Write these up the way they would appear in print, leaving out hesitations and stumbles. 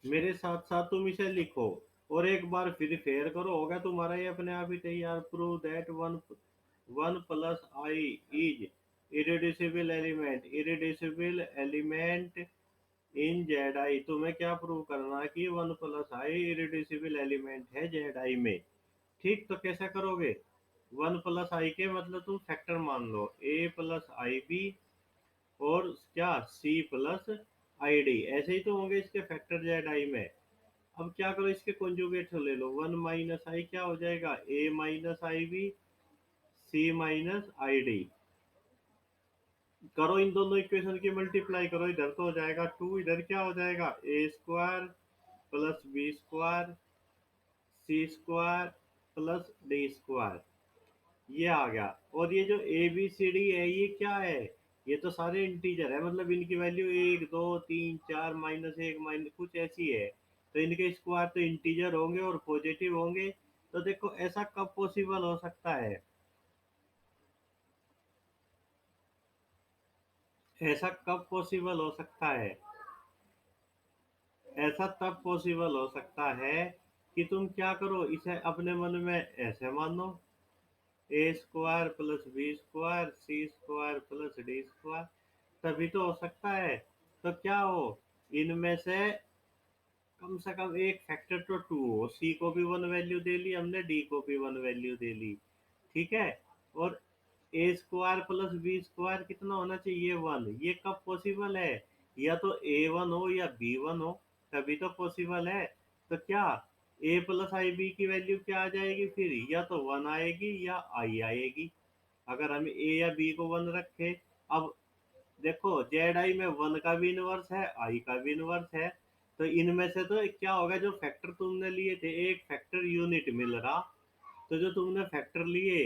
मेरे साथ साथ तुम इसे लिखो और एक बार फिर फेयर करो, होगा तुम्हारा ये अपने आप ही तैयार। Prove that one one plus I is irreducible element, irreducible element in Z I. तुम्हें क्या प्रूव करना कि वन प्लस आई इरेड्यूसिबल एलिमेंट है जेड आई में। ठीक, तो कैसे करोगे? वन प्लस आई के मतलब तुम फैक्टर मान लो, ए प्लस आई बी और क्या सी प्लस आई डी, ऐसे ही तो होंगे इसके फैक्टर जेड आई में। अब क्या करो, इसके कॉन्जुगेट ले लो, वन माइनस आई क्या हो जाएगा, A minus I B C minus I D. करो इन दोनों इक्वेशन की मल्टीप्लाई करो, इधर तो हो जाएगा टू, इधर क्या हो जाएगा A square plus B square C square plus D square, ये आ गया। और ये जो ए बी सी डी है ये क्या है, ये तो सारे इंटीजर है, मतलब इनकी वैल्यू एक दो तीन चार माइनस एक माइनस कुछ ऐसी है, तो इनके स्क्वायर तो इंटीजर होंगे और पॉजिटिव होंगे। तो देखो ऐसा कब पॉसिबल हो सकता है, ऐसा कब पॉसिबल हो सकता है, ऐसा तब पॉसिबल हो सकता है कि तुम क्या करो, इसे अपने मन में ऐसे मानो, ए स्क्वायर प्लस बी स्क्वायर सी स्क्वायर प्लस डी स्क्वायर, तभी तो हो सकता है। तो क्या हो, इनमें से कम से कम एक फैक्टर तो टू हो, सी को भी वन वैल्यू दे ली हमने, डी को भी वन वैल्यू दे ली, ठीक है। और ए स्क्वायर प्लस बी स्क्वायर कितना होना चाहिए, वन, ये कब पॉसिबल है, या तो ए वन हो या बी वन हो, तभी तो पॉसिबल है। तो क्या ए प्लस आई बी की वैल्यू क्या आ जाएगी फिर, या तो वन आएगी या आई आएगी, अगर हम ए या बी को वन रखे। अब देखो जेड आई में वन का भी इनवर्स है आई का भी इनवर्स है, तो इनमें से तो क्या होगा, जो फैक्टर तुमने लिए थे एक फैक्टर यूनिट मिल रहा, तो जो तुमने फैक्टर लिए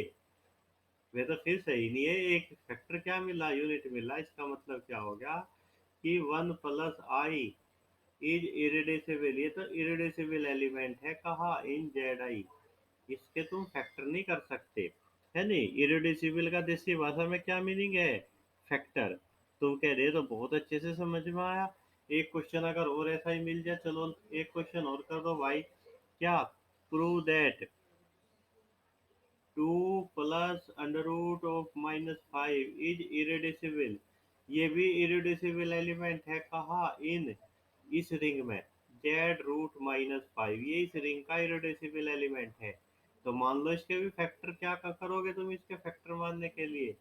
वे तो फिर सही नहीं है, एक फैक्टर क्या मिला, यूनिट मिला, इसका मतलब क्या हो गया कि one plus I is irreducible, ये तो इरेड्यूसिबल एलिमेंट है, कहा इन जेड आई, इसके तुम फैक्टर नहीं कर सकते, है नहीं। इरेड्यूसिबल का देसी भाषा में क्या मीनिंग है, फैक्टर। तुम कह रहे हो तो बहुत अच्छे से समझ में आया। एक क्वेश्चन अगर और ऐसा ही मिल जाए, चलो एक क्वेश्चन और कर दो भाई। क्या, prove that two plus under root of minus five is irreducible, ये भी इरेड्यूसिबल एलिमेंट है, कहा इन इस रिंग में जेड रूट माइनस फाइव, ये इस रिंग का इरेड्यूसिबल एलिमेंट है। तो मान लो इसके भी फैक्टर क्या करोगे तुम, इसके फैक्टर मानने के लिए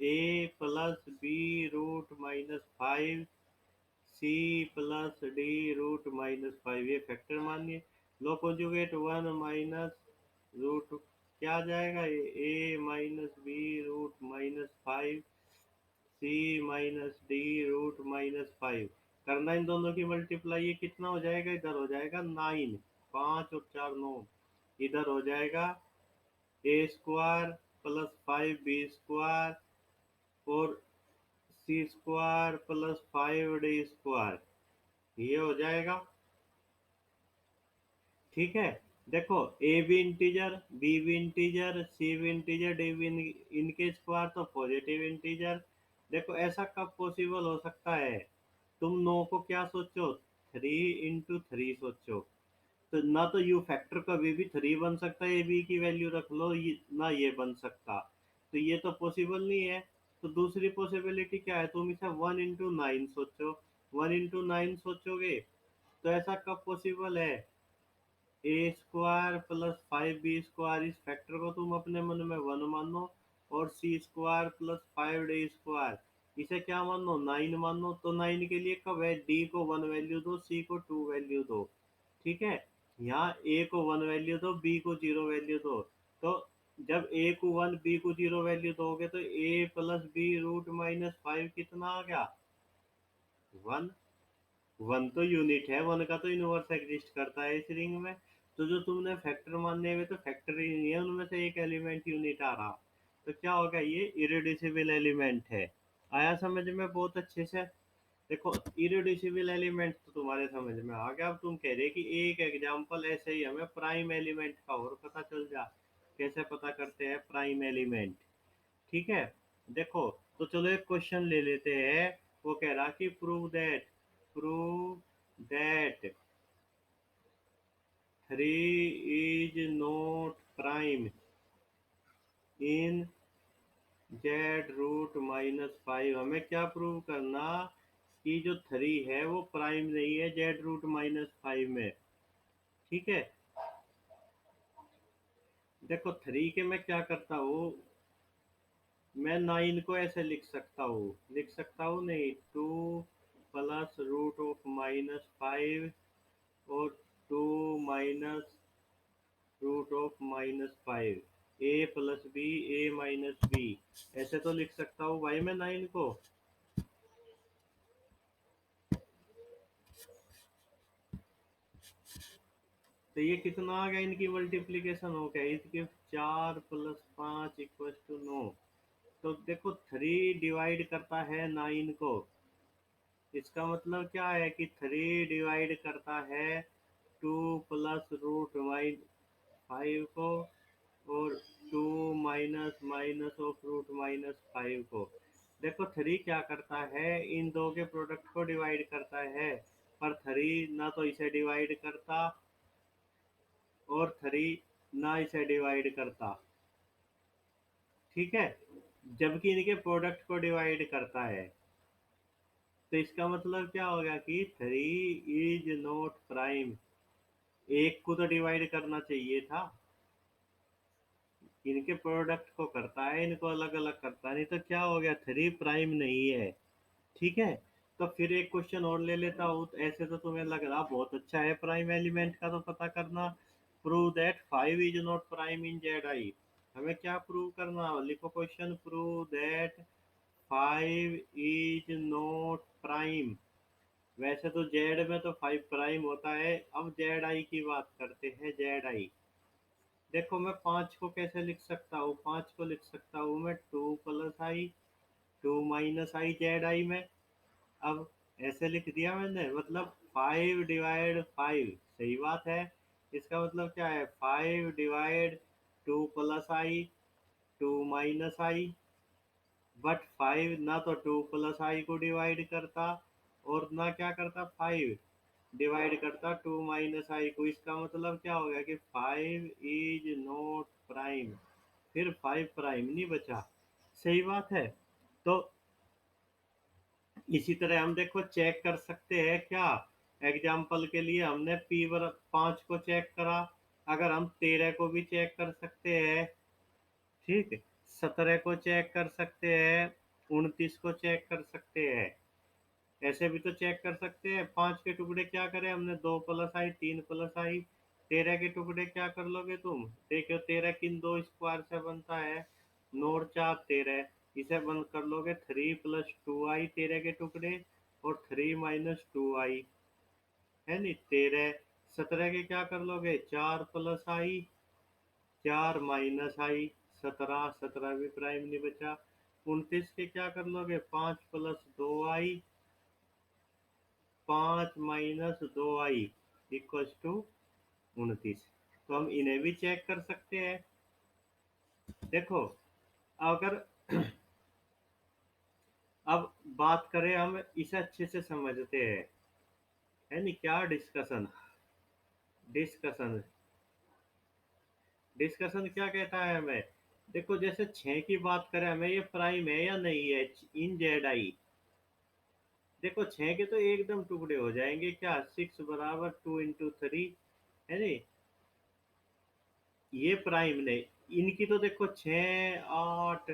A plus B root minus five C plus D root minus five, ये फैक्टर मानिए। लो कॉन्जुगेट वन माइनस रूट, क्या आ जाएगा ये A minus B root minus five C minus D root minus five, करना इन दोनों की मल्टीप्लाई, ये कितना हो जाएगा, इधर हो जाएगा नाइन, पाँच और चार नौ, इधर हो जाएगा A square plus five B square और C square plus five D square, ये हो जाएगा, ठीक है। देखो ए भी इंटीजर बी भी इंटीजर सी भी इंटीजर डी भी इनके स्क्वायर तो पॉजिटिव इंटीजर। देखो ऐसा कब पॉसिबल हो सकता है, तुम नो को क्या सोचो, थ्री इंटू थ्री सोचो, तो ना तो यू फैक्टर कभी भी थ्री बन सकता है, ए बी की वैल्यू रख लो, ये ना ये बन सकता, तो ये तो पॉसिबल नहीं है। तो दूसरी पॉसिबिलिटी क्या है, तुम इसे वन इंटू नाइन सोचो, वन इंटू नाइन सोचोगे तो ऐसा कब पॉसिबल है, A square plus five B square, इस फैक्टर को तुम अपने मन में वन मानो, और C square plus five D square इसे क्या मानो, नाइन मानो। तो नाइन के लिए कब है, डी को वन वैल्यू दो सी को टू वैल्यू दो, ठीक है। यहाँ ए को वन वैल्यू दो बी को जीरो वैल्यू दो, तो जब ए को वन बी को जीरो वैल्यू दोगे तो A plus B root minus five कितना आ गया, वन। वन तो यूनिट है, वन का तो इनवर्स एग्जिस्ट करता है इस रिंग में, तो जो तुमने फैक्टर मानने हुए तो फैक्टर ही नहीं है, उनमें से एक एलिमेंट यूनिट आ रहा, तो क्या होगा, ये इरेड्यूसिबल एलिमेंट है। आया समझ में बहुत अच्छे से। देखो इरेड्यूसिबल एलिमेंट तो तुम्हारे समझ में आ गया। अब तुम कह रहे कि एक एग्जांपल ऐसे ही हमें प्राइम एलिमेंट का और पता चल जा, कैसे पता करते हैं प्राइम एलिमेंट, ठीक है। देखो तो चलो एक क्वेश्चन ले लेते हैं, वो कह रहा कि prove that, prove that 3 is not prime in Z root -5। हमें क्या प्रूव करना कि जो 3 है वो प्राइम नहीं है जेड रूट -5 में। ठीक है, देखो 3 के मैं क्या करता हूँ, मैं 9 को ऐसे लिख सकता हूँ नहीं, 2 प्लस रूट ऑफ -5 और 2 minus root of -5, A plus B, A minus B, ऐसे तो लिख सकता हूँ भाई मैं 9 को। तो ये कितना आ गया, इनकी मल्टीप्लीकेशन हो गया, इसके 4 + 5 = 9। तो देखो 3 डिवाइड करता है 9 को, इसका मतलब क्या है कि 3 डिवाइड करता है 2 प्लस रूट माइन 5 को, और 2 माइनस माइनस ऑफ रूट -5 को। देखो 3 क्या करता है, इन दो के प्रोडक्ट को डिवाइड करता है, पर 3 ना तो इसे डिवाइड करता और 3 ना इसे डिवाइड करता। ठीक है, जबकि इनके प्रोडक्ट को डिवाइड करता है। तो इसका मतलब क्या होगा कि 3 इज नॉट प्राइम। एक को तो डिवाइड करना चाहिए था, इनके प्रोडक्ट को करता है, इनको अलग अलग करता है, नहीं तो क्या हो गया, 3 प्राइम नहीं है। ठीक है, तो फिर एक क्वेश्चन और ले लेता हूँ। तो ऐसे तो तुम्हें लग रहा बहुत अच्छा है प्राइम एलिमेंट का तो पता करना। Prove that 5 is not prime in Z I. हमें क्या प्रूव करना, लिखो question, prove that 5 is not prime. वैसे तो जेड में तो 5 प्राइम होता है। अब जेड आई की बात करते हैं, जेड आई। देखो मैं 5 को कैसे लिख सकता हूँ, 5 को लिख सकता हूँ मैं 2 plus I, 2 minus I Z I में। अब ऐसे लिख दिया मैंने, मतलब 5/5 सही बात है। इसका मतलब क्या है, 5/2 + आई, 2 - आई। बट 5 ना तो 2 + आई को डिवाइड करता, और ना क्या करता, 5 डिवाइड करता 2 - आई को। इसका मतलब क्या हो गया कि 5 इज नॉट प्राइम। फिर 5 प्राइम नहीं बचा। सही बात है। तो इसी तरह हम देखो चेक कर सकते हैं क्या, एग्जाम्पल के लिए हमने P5 को चेक करा, अगर हम 13 को भी चेक कर सकते हैं। ठीक, 17 को चेक कर सकते हैं, 29 को चेक कर सकते हैं। ऐसे भी तो चेक कर सकते हैं। 5 के टुकड़े क्या करे हमने, 2 + आई, 3 + आई। 13 के टुकड़े क्या कर लोगे तुम, देखो 13 किन दो स्क्वायर से बनता है, 9 और 4 13। इसे बंद कर लोगे, 3 + 2 आई 13 के टुकड़े, और 3 - 2 आई, है नी 13। 17 के क्या कर लोगे, 4 + आई, 4 - आई, 17, 17 भी प्राइम नहीं बचा। 29 के क्या कर लोगे, 5 + 2 आई, 5 - 2 आई = 29। तो हम इन्हें भी चेक कर सकते हैं। देखो अगर अब बात करें, हम इसे अच्छे से समझते हैं, है नी, क्या डिस्कशन, डिस्कशन डिस्कशन क्या कहता है हमें। देखो जैसे 6 की बात करें, हमें ये प्राइम है या नहीं है इन जेड आई। देखो 6 के तो एकदम टुकड़े हो जाएंगे, क्या 6 = 2 × 3, है नी, ये प्राइम नहीं। इनकी तो देखो 6 8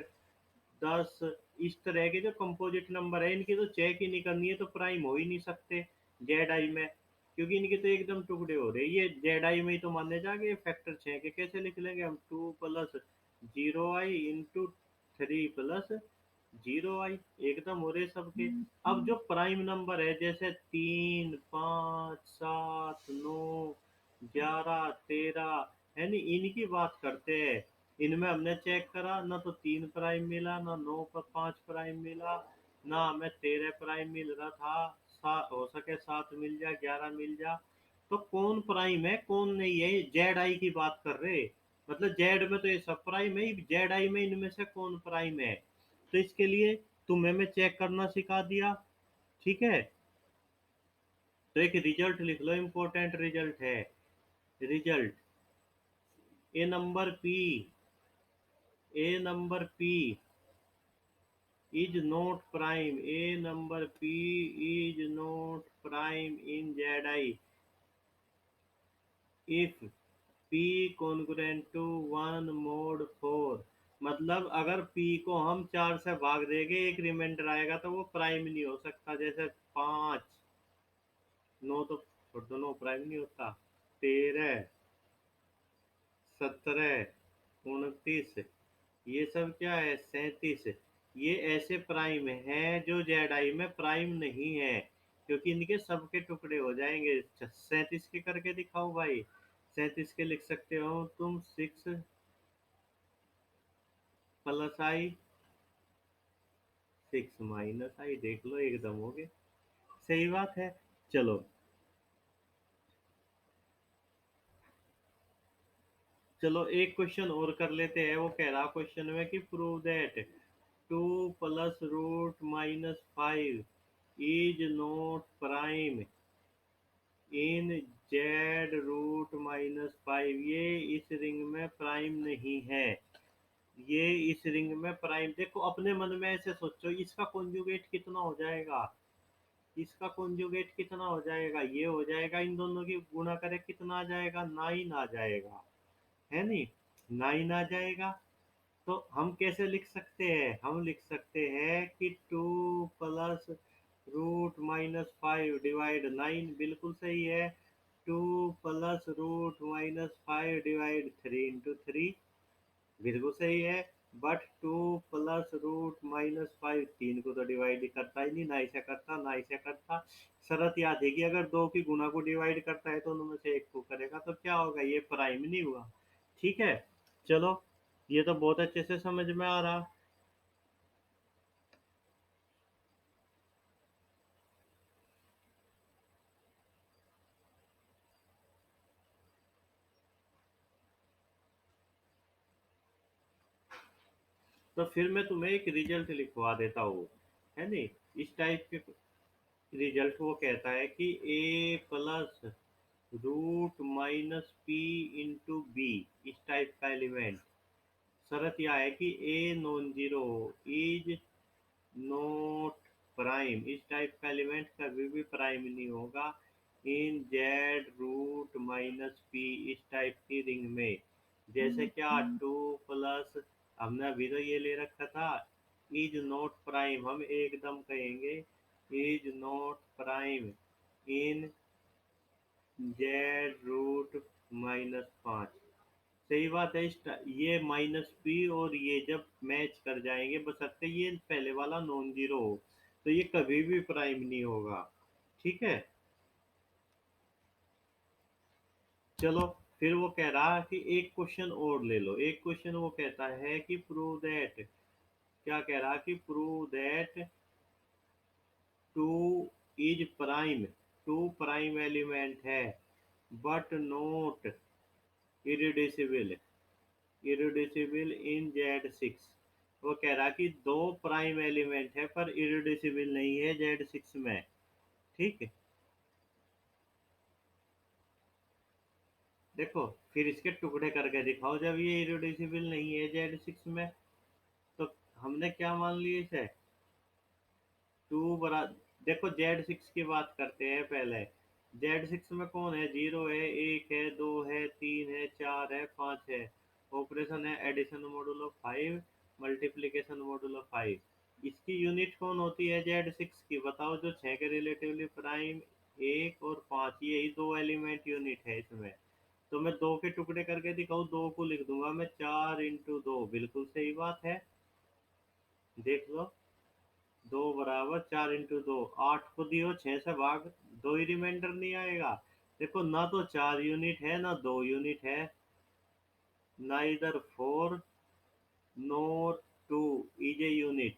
10 इस तरह के जो कंपोजिट नंबर है, इनकी तो चेक ही नहीं करनी है, तो प्राइम हो ही नहीं सकते जेड आई में, क्योंकि इनके तो एकदम टुकड़े हो रहे हैं। ये जेड आई में ही तो माने जाएंगे। फैक्टर 6 के कैसे लिख लेंगे हम, 2 + 0 आई × 3 + 0 आई, एकदम हो रहे सबके। अब जो प्राइम नंबर है, जैसे 3 5 7 9 11 13, है नी, इनकी बात करते हैं। इनमें हमने चेक करा, ना तो 3 प्राइम मिला, ना 9 पर 5 प्राइम मिला, ना हमें 13 प्राइम मिल रहा था। हो सके 7 मिल जाए, 11 मिल जाए। तो कौन प्राइम है कौन नहीं है, जेड आई की बात कर रहे। मतलब जेड में तो ये सब प्राइम है, जेड आई में इनमें से कौन प्राइम है। तो इसके लिए तुम्हें मैं चेक करना सिखा दिया। ठीक है, तो एक रिजल्ट लिख लो, इंपॉर्टेंट रिजल्ट है। Result, A number P, A number P is not prime, a number p is not prime in zi if p congruent to 1 mod 4। मतलब अगर p को हम 4 से भाग देंगे, एक रिमाइंडर आएगा, तो वो प्राइम नहीं हो सकता। जैसे 5, 9 तो छोड़ दो, 9 प्राइम नहीं होता। 13, 17, 29, ये सब क्या है, 37, ये ऐसे प्राइम हैं जो जेड आई में प्राइम नहीं है, क्योंकि इनके सबके टुकड़े हो जाएंगे। 37 के करके दिखाओ भाई। 37 के लिख सकते हो तुम 6 प्लस आई, 6 माइनस आई, देख लो एकदम हो गए। सही बात है। चलो, चलो एक क्वेश्चन और कर लेते हैं। वो कह रहा क्वेश्चन में कि prove that 2 plus root minus 5 is not prime in Z root minus 5। ये इस रिंग में प्राइम नहीं है। ये इस रिंग में प्राइम, देखो अपने मन में ऐसे सोचो, इसका कॉन्जुगेट कितना हो जाएगा, इसका कॉन्जुगेट कितना हो जाएगा, ये हो जाएगा, इन दोनों की गुणा करे कितना आ जाएगा, 9 आ जाएगा, है नहीं, 9 आ जाएगा। तो हम कैसे लिख सकते हैं, हम लिख सकते हैं कि 2 प्लस रूट माइनस 5 डिवाइड 9, बिल्कुल सही है। 2 plus root minus 5 divide 3 into 3, बिल्कुल सही है। बट 2 प्लस रूट माइनस 5 3 को तो डिवाइड करता ही नहीं, ना इसे करता ना इसे करता। शरत याद है कि अगर दो की गुणा को डिवाइड करता है तो उनमें से एक को करेगा, तो क्या होगा, ये प्राइम नहीं हुआ। ठीक है, चलो, ये तो बहुत अच्छे से समझ में आ रहा। तो फिर मैं तुम्हें एक रिजल्ट लिखवा देता हूँ, है नहीं, इस टाइप के रिजल्ट। वो कहता है कि A plus root minus P into B, इस टाइप का एलिमेंट। शर्त यह है कि A non zero is not prime, इस टाइप का एलिमेंट कभी भी प्राइम नहीं होगा in Z root minus P, इस टाइप की रिंग में। जैसे क्या, 2 प्लस, हमने अभी तो ये ले रखा था, इज नॉट प्राइम, हम एकदम कहेंगे is not prime in Z root minus 5। सही बात है। ये माइनस पी और ये जब मैच कर जाएंगे, बशर्ते ये पहले वाला नॉन जीरो हो, तो ये कभी भी प्राइम नहीं होगा। ठीक है, चलो, फिर वो कह रहा कि एक क्वेश्चन और ले लो। एक क्वेश्चन वो कहता है कि प्रूव दैट, क्या कह रहा कि prove that 2 is prime, 2 prime element है, but not irreducible, irreducible in Z six. वो कह रहा कि दो प्राइम एलिमेंट है पर इरिड्यूसिबल नहीं है जेड सिक्स में। ठीक है, देखो, फिर इसके टुकड़े करके दिखाओ जब ये इरिड्यूसिबल नहीं है जेड सिक्स में। तो हमने क्या मान लिया इसे, टू बरा, देखो जेड सिक्स की बात करते हैं पहले। जेड सिक्स में कौन है, जीरो है, एक है, दो है, तीन है, चार है, पांच है। ऑपरेशन है एडिशन मॉडुलो 5, मल्टीप्लीकेशन मॉडुलो 5। इसकी यूनिट कौन होती है जेड सिक्स की, बताओ, जो छह के रिलेटिवली प्राइम, एक और पांच, यही दो एलिमेंट यूनिट है इसमें। तो मैं दो के टुकड़े करके दिखाऊं, दो को लिख दूंगा मैं 4 इंटू 2, बिल्कुल सही बात है। देख लो, 2 बराबर 4 इंटू 2, 8 को दियो 6 से भाग, दो ही रिमाइंडर नहीं आएगा। देखो, ना तो 4 यूनिट है ना 2 यूनिट है, ना इधर 4 नोर 2 इज ए यूनिट।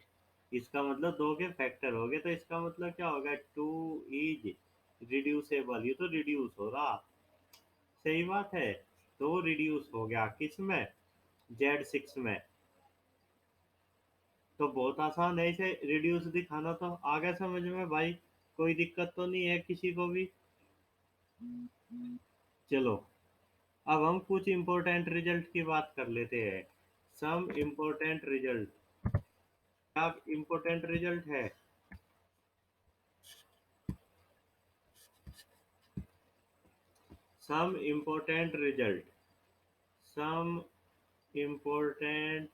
इसका मतलब दो के फैक्टर हो गए, तो इसका मतलब क्या होगा, 2 इज रिड्यूसेबल, ये तो रिड्यूस हो रहा। सही बात है। तो रिड्यूस हो गया किस में, जेड सिक्स में। तो बहुत आसान है इसे रिड्यूस दिखाना, तो आ गया समझ में भाई, कोई दिक्कत तो नहीं है किसी को भी। चलो, अब हम कुछ इम्पोर्टेंट रिजल्ट की बात कर लेते हैं। Some important result. क्या इम्पोर्टेंट रिजल्ट है? Some important result. Some important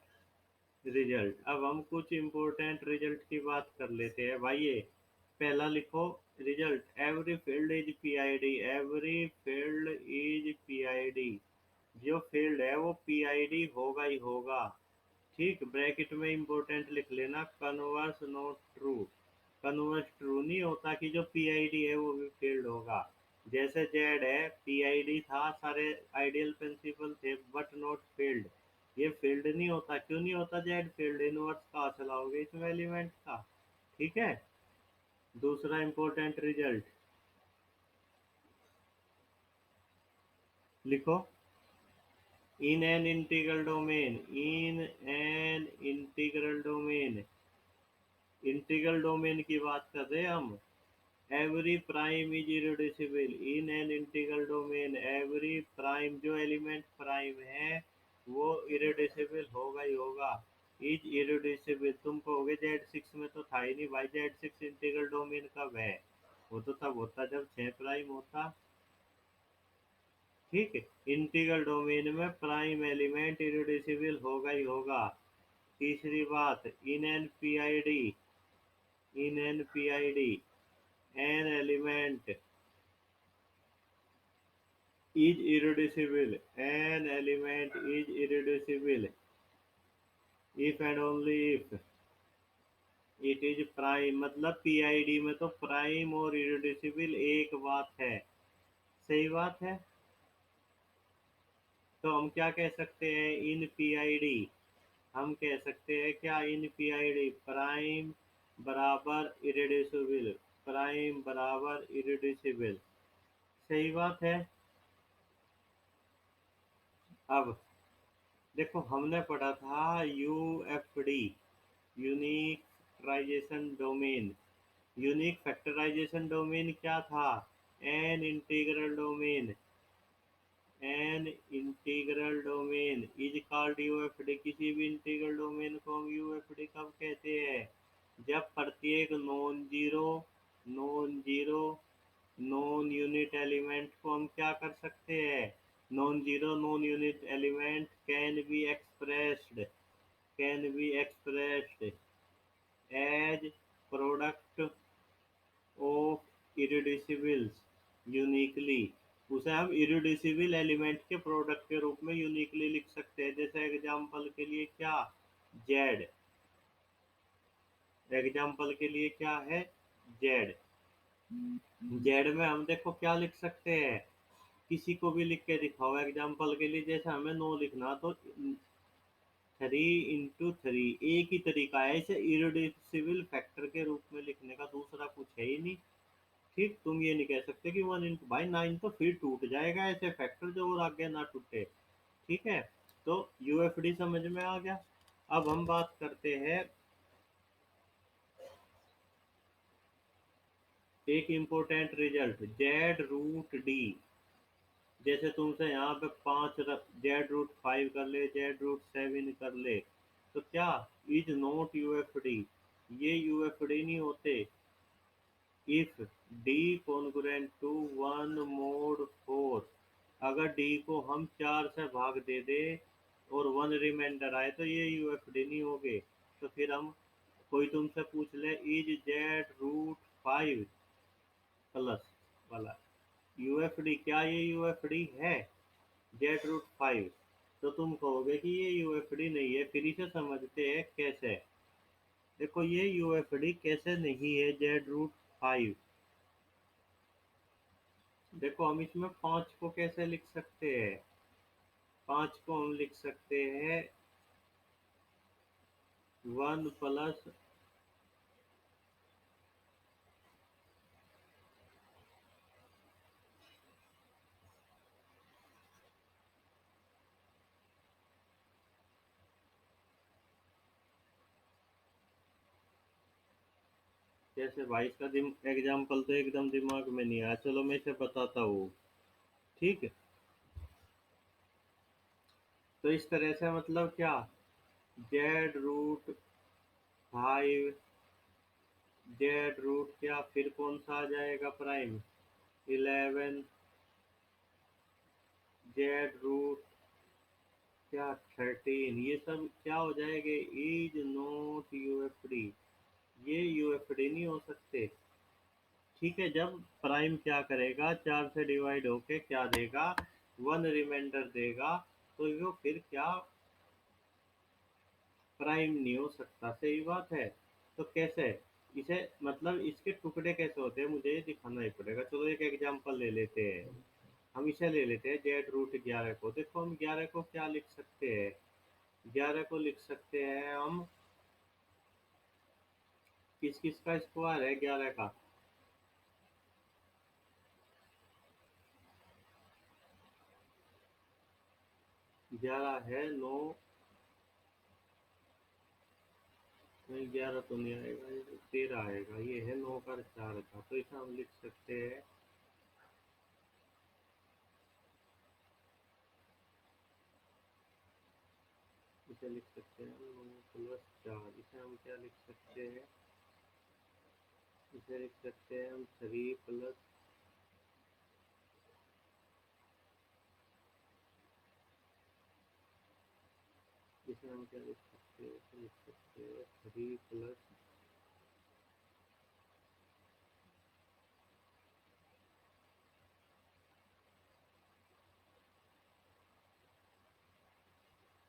result. अब हम कुछ इम्पोर्टेंट रिजल्ट की बात कर लेते हैं भाई। ये पहला लिखो। Result, every field is PID. Every field is PID. जो फील्ड है वो पीआईडी होगा ही होगा। ठीक, ब्रैकेट में इंपॉर्टेंट लिख लेना, converse not true. Converse true नहीं होता कि जो पीआईडी है वो भी फील्ड होगा। जैसे जेड है, पीआईडी था, सारे आइडियल प्रिंसिपल थे, बट नॉट फील्ड। ये फील्ड नहीं होता। क्यों नहीं होता जेड फील्ड? इनवर्स कहाँ चलाओगे इसमें एलिमेंट का। ठीक है। दूसरा इंपॉर्टेंट रिजल्ट लिखो। In an integral domain. In an integral domain. Integral domain की बात कर रहे हैं हम। Every prime is irreducible in an integral domain. Every prime, जो एलिमेंट प्राइम है वो इरेड्यूसिबल होगा ही होगा। इज इरेड्यूसिबल, तुम कहोगे जेड सिक्स में तो था ही नहीं भाई। जेड सिक्स इंटीग्रल डोमेन कब है? वो तो तब होता जब छह प्राइम होता। ठीक है। इंटीग्रल डोमेन में प्राइम एलिमेंट इरेड्यूसिबल होगा ही होगा। तीसरी बात, in an P I D. In an P I D an element is irreducible. An element is irreducible if and only if it is prime। मतलब PID में तो prime और irreducible एक बात है। सही बात है। तो हम क्या कह सकते हैं इन पीआईडी? हम कह सकते हैं क्या इन पीआईडी, प्राइम बराबर irreducible। प्राइम बराबर irreducible। सही बात है। अब देखो, हमने पढ़ा था UFD, unique factorisation domain. Unique factorisation domain क्या था? An integral domain. An integral domain is called UFD. किसी भी इंटीग्रल डोमेन को हम यूएफडी कब कहते हैं? जब प्रत्येक non zero non unit element को हम क्या कर सकते हैं? Non zero non unit element can be expressed as product of irreducibles uniquely. उसे हम इरेड्यूसिबल एलिमेंट के प्रोडक्ट के रूप में यूनिकली लिख सकते हैं। जैसे एग्जांपल के लिए क्या? जेड। एग्जांपल के लिए क्या है? जेड। जेड में हम देखो क्या लिख सकते हैं। किसी को भी लिख के दिखाओ एग्जांपल के लिए। जैसे हमें नो लिखना, तो 3 into 3 एक ही तरीका है इसे इरेड्यूसिबल फैक्टर के रूप में लिखने का, दूसरा कुछ है ही नहीं। ठीक, तुम ये नहीं कह सकते कि 1 into भाई 9 तो फिर टूट जाएगा ऐसे फैक्टर जो और आगे ना टूटे। ठीक है। तो यूएफडी समझ में आ गया। अब हम बात करते हैं एक important result, Z root D. जैसे तुमसे यहाँ पे 5 जेड रूट 5 कर ले, जेड रूट 7 कर ले, तो क्या इज नॉट यूएफडी? ये यूएफडी नहीं होते। If D congruent to 1 mod 4, अगर डी को हम 4 से भाग दे दे और 1 रिमाइंडर आए तो ये यूएफडी नहीं होगे। तो फिर हम, कोई तुमसे पूछ ले इज जेड रूट 5 प्लस वाला यूएफडी, क्या ये यूएफडी है जेड रूट 5? तो तुम कहोगे कि ये यूएफडी नहीं है। फिर इसे समझते हैं कैसे। देखो, ये यूएफडी कैसे नहीं है जेड रूट 5। देखो, हम इसमें 5 को कैसे लिख सकते हैं? 5 को हम लिख सकते हैं 1 प्लस। कैसे भाई, इसका एग्जाम्पल तो एकदम दिमाग में नहीं आया, चलो मैं इसे बताता हूँ। ठीक है, तो इस तरह से मतलब क्या, Z√5, Z रूट क्या, फिर कौन सा आ जाएगा प्राइम, 11, Z रूट क्या, 13, ये सब क्या हो जाएंगे, इज नॉट यूएफडी, ये यूएफडी नहीं हो सकते। ठीक है, जब प्राइम क्या करेगा, 4 से डिवाइड होके क्या देगा, 1 रिमाइंडर देगा, तो वो फिर क्या प्राइम नहीं हो सकता, सही बात है। तो कैसे, इसे मतलब इसके टुकड़े कैसे होते हैं मुझे ये दिखाना ही पड़ेगा। चलो एक एग्जांपल ले लेते हैं, हम इसे ले लेते हैं Z√11 को। देखो हम 11 को क्या लिख सकते हैं, 11 को लिख सकते हैं हम, किस किस का स्क्वायर है 11 का, 11 है 9, नहीं 11 तो नहीं आएगा, ये तो 13 आएगा, ये है 9 का 4 का, तो इसे हम लिख सकते हैं, इसे लिख सकते हैं 9 + 4, इसे हम क्या लिख सकते हैं, इसे लिख सकते हैं हम 3 + इसे हम क्या लिख सकते हैं, इसे लिख सकते हैं 3 +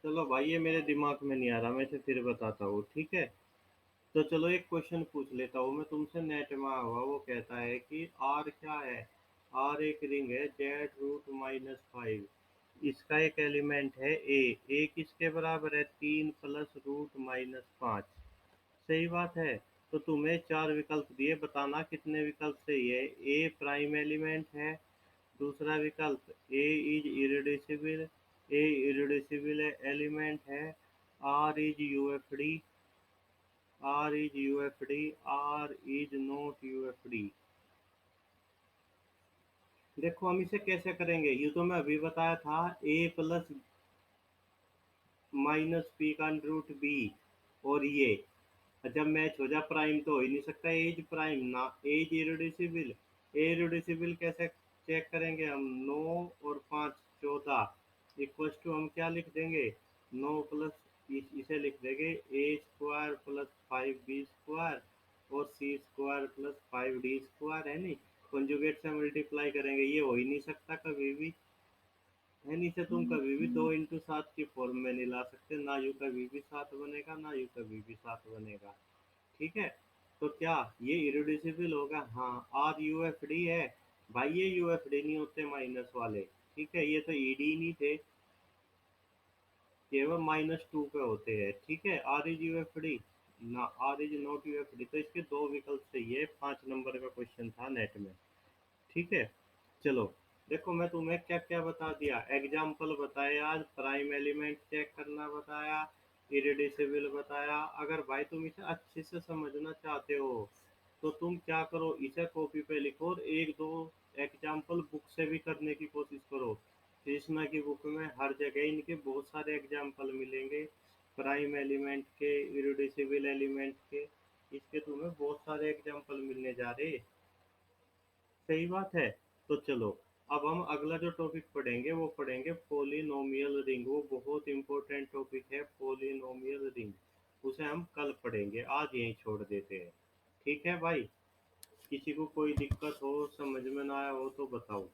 चलो भाई ये मेरे दिमाग में नहीं आ रहा, मैं इसे फिर बताता हूँ, ठीक है। तो चलो एक क्वेश्चन पूछ लेता हूँ मैं तुमसे, नेट में हुआ, वो कहता है कि आर क्या है, आर एक रिंग है Z√-5, इसका एक एलिमेंट है ए किसके बराबर है, 3 + √-5, सही बात है। तो तुम्हें चार विकल्प दिए, बताना कितने विकल्प सही है। ए प्राइम एलिमेंट है, दूसरा विकल्प A is irreducible, A irreducible element है, R is UFD, R is UFD, R is not UFD. देखो हम इसे कैसे करेंगे, ये तो मैं अभी बताया था, A + - P√B, और ये जब मैच हो जाए प्राइम तो हो ही नहीं सकता, एज प्राइम ना, एज इरेड्यूसिबल, इरेड्यूसिबल कैसे चेक करेंगे हम, 9 और 5 14, इक्वल्स टू हम क्या लिख देंगे, 9 प्लस, इसे लिख देंगे A² + 5B² और C² + 5D² है नहीं, कंजुगेट से मल्टीप्लाई करेंगे, ये हो ही नहीं सकता कभी भी, है नहीं, से तुम कभी भी 2 × 7 की फॉर्म में नहीं ला सकते, ना यू कभी भी 7 बनेगा, ना यू कभी भी 7 बनेगा। ठीक है, तो क्या ये इरेड्यूसिबल होगा, हाँ। आर यूएफडी है, भाई ये यूएफडी नहीं होते माइनस वाले, ठीक है, ये तो ईडी नहीं थे, केवल -2 पे होते हैं, ठीक है। आर इज यूएफडी ना, आर इज नॉट यूएफडी, तो इसके दो विकल्प सही है, 5 नंबर का क्वेश्चन था नेट में, ठीक है। चलो देखो मैं तुम्हें क्या क्या बता दिया, एग्जाम्पल बताए, आज प्राइम एलिमेंट चेक करना बताया, इरेड्यूसिबल बताया। अगर भाई तुम इसे अच्छे से समझना चाहते हो तो तुम क्या करो, इसे कॉपी पे लिखो और एक दो एग्जाम्पल बुक से भी करने की कोशिश करो। कृष्णा की बुक में हर जगह इनके बहुत सारे एग्जाम्पल मिलेंगे, प्राइम एलिमेंट के, इरेड्यूसिबल एलिमेंट के, इसके तुम्हें बहुत सारे एग्जाम्पल मिलने जा रहे, सही बात है। तो चलो अब हम अगला जो टॉपिक पढ़ेंगे वो पढ़ेंगे पॉलिनोमियल रिंग, वो बहुत इंपॉर्टेंट टॉपिक है पॉलिनोमियल रिंग, उसे हम कल पढ़ेंगे, आज यहीं छोड़ देते हैं। ठीक है भाई, किसी को कोई दिक्कत हो, समझ में ना आया हो तो बताओ।